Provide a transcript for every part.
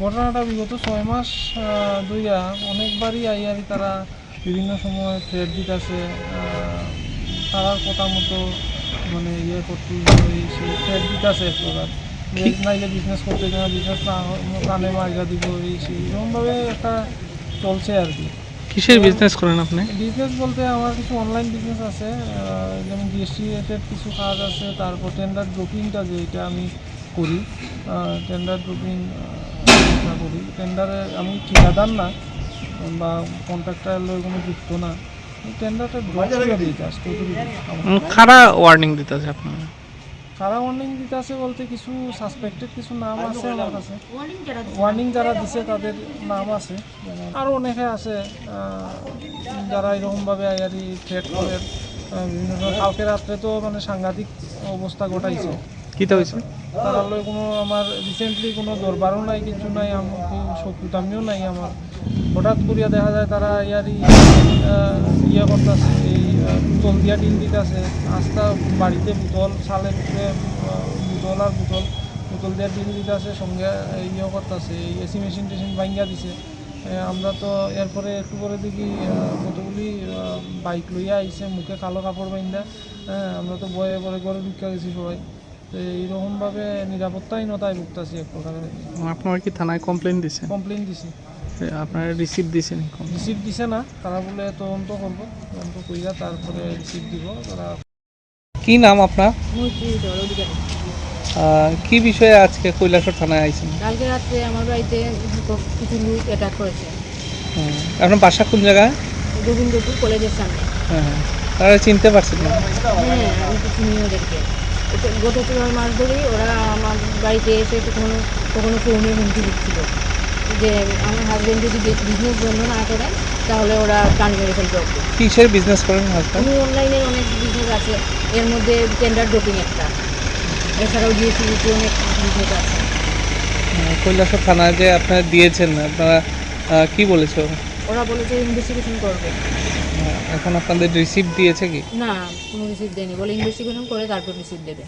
ঘটনাটা বিগত 6 মাস ধইরা অনেকবারই আইয়ারি তারা বিভিন্ন সময় থ্রেট দিতেছে। তারার কথা মতো মানে করতে এই সেই থ্রেট দিতেছে এক প্রকার, নাইলে বিজনেস করতে না, বিজনেস না কানে মাইরা দিব, এই সেই এরকমভাবে একটা চলছে আর কি। কিসের বিজনেস করেন আপনি? বিজনেস বলতে আমার কিছু অনলাইন বিজনেস আছে, যেমন জিএসটি রিলেটেড কিছু কাজ আছে। তারপর টেন্ডার ড্রপিংটা যেটা আমি করি, টেন্ডার ড্রপিং করি। টেন্ডারে আমি ঠিকাদার না বা কন্ট্রাক্টার কোনো যুক্ত না, টেন্ডারটা ড্রপ করে দিই জাস্ট। কারা ওয়ার্নিং দিতেছে আপনার? কারা ওয়ার্নিং দিতে আছে বলতে কিছু সাসপেক্টেড কিছু নাম আছে আমার কাছে, ওয়ার্নিং যারা দিছে তাদের নাম আছে। আরও অনেকে আছে যারা এরকমভাবে আয়ারি থ্রেট করে বিভিন্ন সময়। কালকে রাত্রে তো মানে সাংঘাতিক অবস্থা ঘটাইছে। কীটা হয়েছে? তারা লয় কোনো আমার রিসেন্টলি কোনো দরবারও নাই, কিছু নাই, আমাকে শত্রুতামিও নাই আমার। হঠাৎ করিয়া দেখা যায় তারা ইয়ারি করতেছে, এই বোতল দিয়া ডিল দিতেছে। আস্তা বাড়িতে বোতল সালের উপরে বোতল আর বোতল দিয়া ডিল দিতেছে, সঙ্গে করতেছে, এই এসি মেশিন টেশিন ভাঙ্গা দিছে। আমরা তো এরপরে একটু করে দেখি কতগুলি বাইক লইয়া আইছে, মুখে কালো কাপড় বাইন্দা। আমরা তো বয়ে পরে ঘরে ঢুকে গেছি সবাই। তো এইরকমভাবে নিরাপত্তাহীনতায় ভুগতেছি এক প্রকারের। আপনার কি থানায় কমপ্লেন দিছে? কমপ্লেন দিছি। আপনার রিসিভ দিছেন? রিসিভ দিছে না, তারা বলে তদন্ত করবো, তদন্ত কইরা তারপরে রিসিভ দিব তারা। কি নাম আপনার? কি বিষয়ে আজকে কৈলাসহর থানায় আইছেন? কালকে রাত্রে আমার বাড়িতে কিছু লোক অ্যাটাক করেছে। আপনার বাসা কোন জায়গায়? গোবিন্দপুর কলেজের সামনে। হ্যাঁ, তারা চিনতে পারছেন না? হ্যাঁ, আমি তো চিনি ওদেরকে। গত 4 মাস ধরেই ওরা আমার বাড়িতে এসে কখনো ফোনে হুমকি দিচ্ছিল যে আমার হাজব্যান্ড যদি বিজনেস বন্ধ না করেন তাহলে ওরা প্রাণ মেরে ফেলতে হবে। কিসের বিজনেস করেন হাজব্যান্ড? আমি অনলাইনের অনেক বিজনেস আছে, এর মধ্যে টেন্ডার ড্রপিং একটা, এছাড়াও জিএসটি অনেক বিজনেস আছে। কৈলাসহর থানায় যে আপনারা দিয়েছেন, আপনারা কি বলেছে? ওরা বলেছে ইনভেস্টিগেশন করবে। এখন আপনাদের রিসিভ দিয়েছে কি? না, কোনো রিসিভ দেয়নি, বলে ইনভেস্টিগেশন করে তারপর রিসিভ দেবে।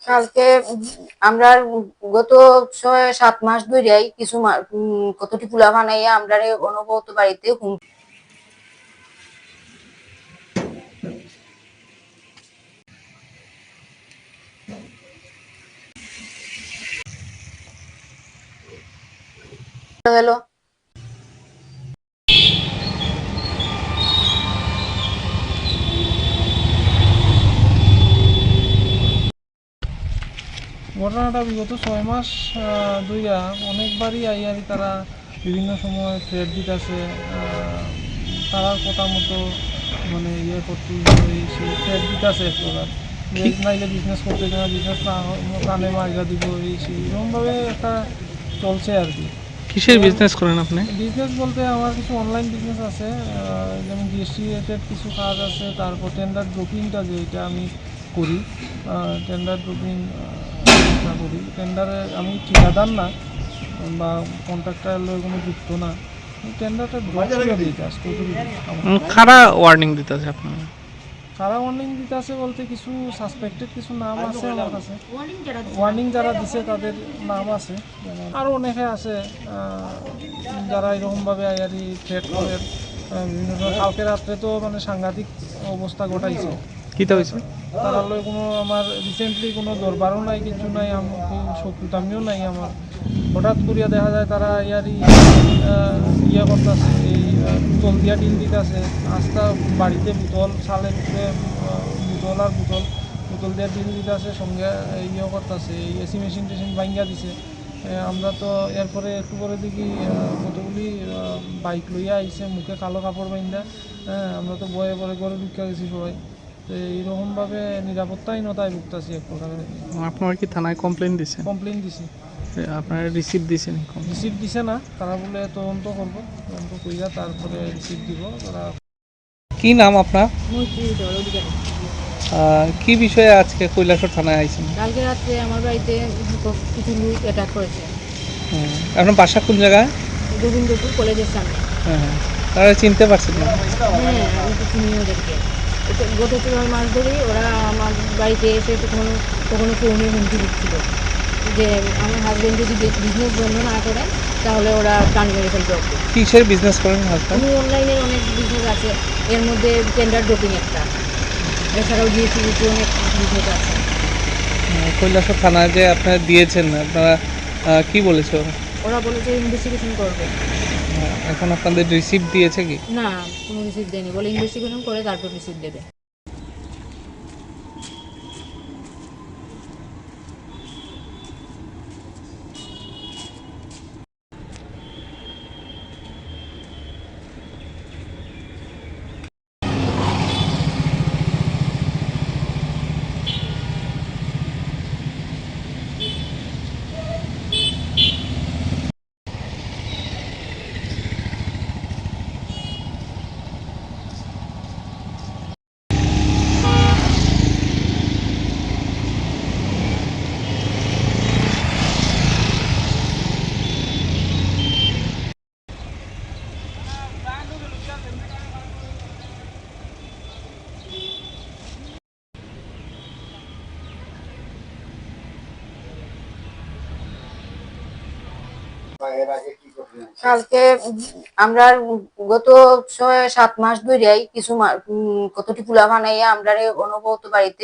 কালকে আমরা গত 6-7 মাস ধরেই কিছু কতটি পোলা বানাইয়া আমরা অনবরত বাড়িতে হলো। ঘটনাটা বিগত 6 মাস ধইরা অনেকবারই আইয়ারি তারা বিভিন্ন সময় থ্রেট দিতেছে। তারার কথা মতো মানে করতে এই সেই থ্রেট দিতেছে এক প্রকার, নাইলে বিজনেস করতে না, বিজনেস না কানে মাইরা দিব, এই সেই এরকমভাবে একটা চলছে আর কি। কিসের বিজনেস করেন আপনি? বিজনেস বলতে আমার কিছু অনলাইন বিজনেস আছে, যেমন জিএসটি রিলেটেড কিছু কাজ আছে। তারপর টেন্ডার ড্রপিংটা যেটা আমি করি, টেন্ডার ড্রপিং করি। টেন্ডারে আমি ঠিকাদার না বা কন্ট্রাক্টার কোনো যুক্ত না, টেন্ডারটা ড্রপ করে দিই জাস্ট। কারা ওয়ার্নিং দিতেছে আপনার? কারা ওয়ার্নিং দিতে আছে বলতে কিছু সাসপেক্টেড কিছু নাম আছে আমার কাছে, ওয়ার্নিং যারা দিছে তাদের নাম আছে। আরও অনেকে আছে যারা এরকমভাবে আয়ারি থ্রেট করে বিভিন্ন সময়। কালকে রাত্রে তো মানে সাংঘাতিক অবস্থা ঘটাইছে। কীটা হয়েছে? তারা লয় কোনো আমার রিসেন্টলি কোনো দরবারও নাই, কিছু নাই, আমাকে শত্রুতামিও নাই আমার। হঠাৎ করিয়া দেখা যায় তারা ইয়ারি করতেছে, এই বোতল দিয়া টিন দিতেছে, আস্তা বাড়িতে বোতল চালের উপরে বোতল আর বোতল বোতল দিয়ে টিন দিতেছে, সঙ্গে ইয়েও করতেছে, এই এসি মেশিন টেশিন ভাঙ্গা দিছে। আমরা তো এরপরে একটু করে দেখি কতগুলি বাইক লইয়া আইছে, মুখে কালো কাপড় বাইন্দা। আমরা তো ভয়ে পরে ঘরে ঢুকে গেছি সবাই। তো এইরকমভাবে নিরাপত্তাহীনতায় ভুগতেছি এক প্রকারের। আপনারা কি থানায় কমপ্লেন দিছেন? কমপ্লেন দিছি, আপনারা রিসিভ দিছেন? রিসিপ্ট দিছে না, তারা বলে তদন্ত করবো, তদন্ত কইরা তারপরে রিসিপ্ট দিব তারা। কি নাম আপনার? মৈত্রী দল অধিকারী। কি বিষয়ে আজকে কৈলাসহর থানায় আইছেন? কালকে রাত্রে আমার বাড়িতে কিছু লোক অ্যাটাক করেছে, আপনার বাসা কোন জায়গায়? গোবিন্দপুর কলেজের সামনে। হ্যাঁ, তারা চিনতে পারছেন না? হ্যাঁ, আমি তো চিনি ওদেরকে। গত 4 মাস ধরেই ওরা আমার বাড়িতে এসে কখনো কখনো ফোনে হুমকি দিচ্ছিল যে আমার হাজব্যান্ড যদি বিজনেস বন্ধ না করেন তাহলে ওরা প্রাণ মেরে ফেলবে ওকে। কিসের বিজনেস করেন হাজব্যান্ড? আমি অনলাইনের অনেক বিজনেস আছে, এর মধ্যে টেন্ডার ড্রপিং একটা, এছাড়াও জিএসটিভিতে অনেক বিজনেস আছে। কৈলাসহর থানায় যে আপনারা দিয়েছেন, আপনারা কি বলেছে ওরা? ওরা বলেছে ইনভেস্টিগেশন করবে। এখন আপনাদের রিসিপ্ট দিয়েছে কি? না, কোনো রিসিপ্ট দেয়নি, বলে ইনভেস্টিগেশন করে তারপর রিসিপ্ট দেবে। কালকে আমরা গত 6-7 মাস ধরেই কিছু কতটি পোলা বানাইয়া আমরা অনবরত বাড়িতে